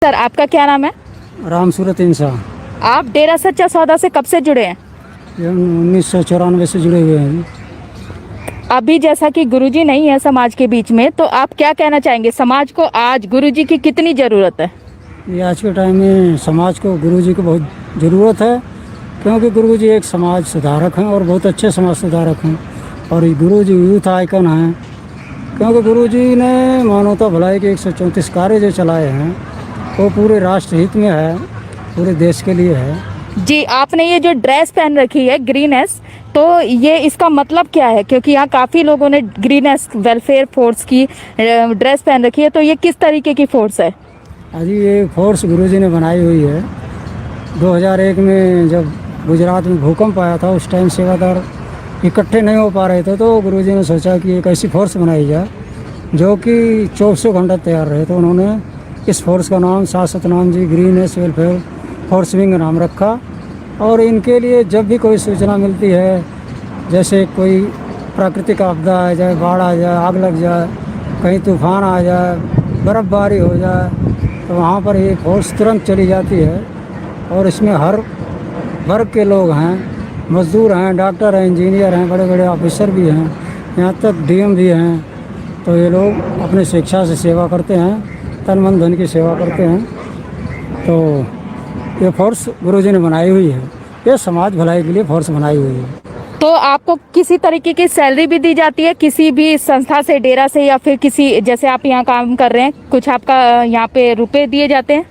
Sir आपका क्या नाम है? राम सूरत इंसान। आप डेरा सच्चा सौदा से कब से जुड़े हैं? ये हम 1994 से जुड़े हुए हैं। अभी जैसा कि गुरुजी नहीं है समाज के बीच में, तो आप क्या कहना चाहेंगे समाज को आज गुरुजी की कितनी ज़रूरत है? ये आज के टाइम में समाज को गुरुजी की बहुत ज़रूरत है, क्योंकि गुरुजी एक समाज सुधारक हैं और बहुत अच्छे समाज सुधारक हैं। और ये गुरुजी यूथ आइकन हैं, क्योंकि गुरुजी ने मानवता भलाई के 134 कार्य जो चलाए हैं वो पूरे राष्ट्र हित में है, पूरे देश के लिए है। जी, आपने ये जो ड्रेस पहन रखी है ग्रीनेस, तो ये इसका मतलब क्या है? क्योंकि यहाँ काफ़ी लोगों ने ग्रीनेस वेलफेयर फोर्स की ड्रेस पहन रखी है, तो ये किस तरीके की फोर्स है? अजी ये फोर्स गुरुजी ने बनाई हुई है। 2001 में जब गुजरात में भूकंप आया था, उस टाइम सेवादार इकट्ठे नहीं हो पा रहे थे, तो गुरुजी ने सोचा कि एक ऐसी फोर्स बनाई जाए जो कि 24 घंटा तैयार रहे। तो उन्होंने इस फोर्स का नाम Satnam ji greenish welfare force wing नाम रखा। और इनके लिए जब भी कोई सूचना मिलती है, जैसे कोई प्राकृतिक आपदा आ जाए, बाढ़ आ जाए, आग लग जाए, कहीं तूफान आ जाए, बर्फ़बारी हो जाए, तो वहाँ पर ये फोर्स तुरंत चली जाती है। और इसमें हर वर्ग के लोग हैं, मज़दूर हैं, डॉक्टर हैं, इंजीनियर हैं, बड़े बड़े ऑफिसर भी हैं, यहाँ तक डीएम भी हैं। तो ये लोग अपने शिक्षा से सेवा करते हैं, तन मन धन की सेवा करते हैं। तो ये फोर्स गुरुजी ने बनाई हुई है, ये समाज भलाई के लिए फोर्स बनाई हुई है। तो आपको किसी तरीके की सैलरी भी दी जाती है किसी भी संस्था से, डेरा से, या फिर किसी, जैसे आप यहाँ काम कर रहे हैं, कुछ आपका यहाँ पे रुपए दिए जाते हैं?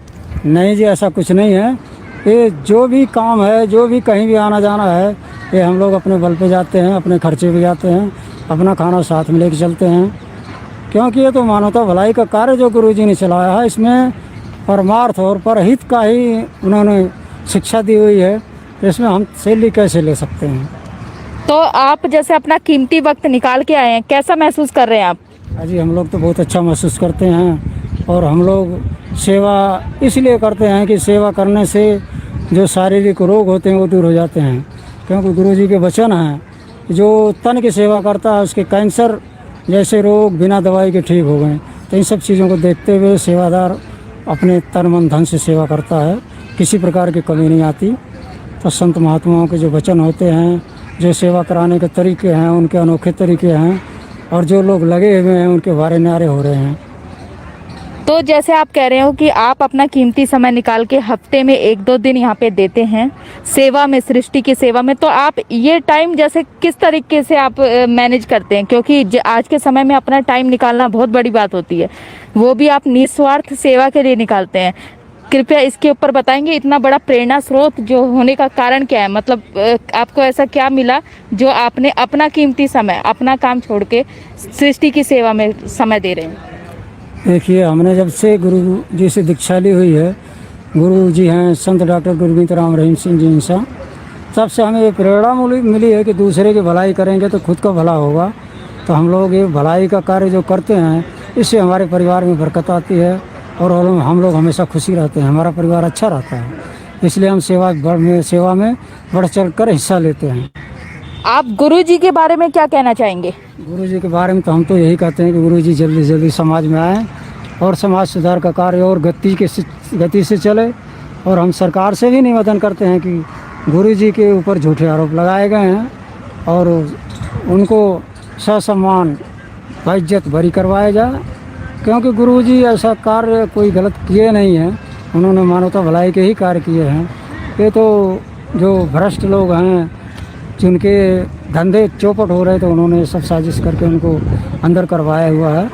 नहीं जी, ऐसा कुछ नहीं है। ये जो भी काम है, जो भी कहीं भी आना जाना है, ये हम लोग अपने बल पे जाते हैं, अपने खर्चे पे जाते हैं, अपना खाना साथ में लेके चलते हैं। क्योंकि ये तो मानवता भलाई का कार्य जो गुरुजी ने चलाया है, इसमें परमार्थ और परहित का ही उन्होंने शिक्षा दी हुई है। तो इसमें हम सैलरी कैसे ले सकते हैं? तो आप जैसे अपना कीमती वक्त निकाल के आए हैं, कैसा महसूस कर रहे हैं आप? अजी हम लोग तो बहुत अच्छा महसूस करते हैं। और हम लोग सेवा इसलिए करते हैं कि सेवा करने से जो शारीरिक रोग होते हैं वो दूर हो जाते हैं। क्योंकि गुरुजी के वचन हैं, जो तन की सेवा करता है उसके कैंसर जैसे रोग बिना दवाई के ठीक हो गए। तो इन सब चीज़ों को देखते हुए सेवादार अपने तन मन धन से सेवा करता है, किसी प्रकार की कमी नहीं आती। तो संत महात्माओं के जो वचन होते हैं, जो सेवा कराने के तरीके हैं, उनके अनोखे तरीके हैं, और जो लोग लगे हुए हैं उनके वारे न्यारे हो रहे हैं। तो जैसे आप कह रहे हो कि आप अपना कीमती समय निकाल के हफ्ते में 1-2 दिन यहाँ पे देते हैं सेवा में, सृष्टि की सेवा में, तो आप ये टाइम जैसे किस तरीके से आप मैनेज करते हैं? क्योंकि आज के समय में अपना टाइम निकालना बहुत बड़ी बात होती है, वो भी आप निस्वार्थ सेवा के लिए निकालते हैं। कृपया इसके ऊपर बताएंगे, इतना बड़ा प्रेरणा स्रोत जो होने का कारण क्या है? मतलब आपको ऐसा क्या मिला जो आपने अपना कीमती समय, अपना काम छोड़ के सृष्टि की सेवा में समय दे रहे हैं? देखिए, हमने जब से गुरु जी से दीक्षा ली हुई है, गुरु जी हैं संत डॉक्टर गुरमीत राम रहीम सिंह जी इंसान, तब से हमें ये प्रेरणा मिली है कि दूसरे की भलाई करेंगे तो खुद का भला होगा। तो हम लोग ये भलाई का कार्य जो करते हैं, इससे हमारे परिवार में बरकत आती है और हम लोग हमेशा खुशी रहते हैं, हमारा परिवार अच्छा रहता है। इसलिए हम सेवा में बढ़ चढ़ कर हिस्सा लेते हैं। आप गुरुजी के बारे में क्या कहना चाहेंगे? गुरुजी के बारे में तो हम तो यही कहते हैं कि गुरुजी जल्दी जल्दी समाज में आएँ और समाज सुधार का कार्य और गति से चले। और हम सरकार से भी निवेदन करते हैं कि गुरुजी के ऊपर झूठे आरोप लगाए गए हैं और उनको ससम्मान बाइज्जत बरी करवाया जाए। क्योंकि गुरुजी ऐसा कार्य कोई गलत किए नहीं हैं, उन्होंने मानवता भलाई के ही कार्य किए हैं। ये तो जो भ्रष्ट लोग हैं, जिनके धंधे चौपट हो रहे थे, उन्होंने सब साजिश करके उनको अंदर करवाया हुआ है।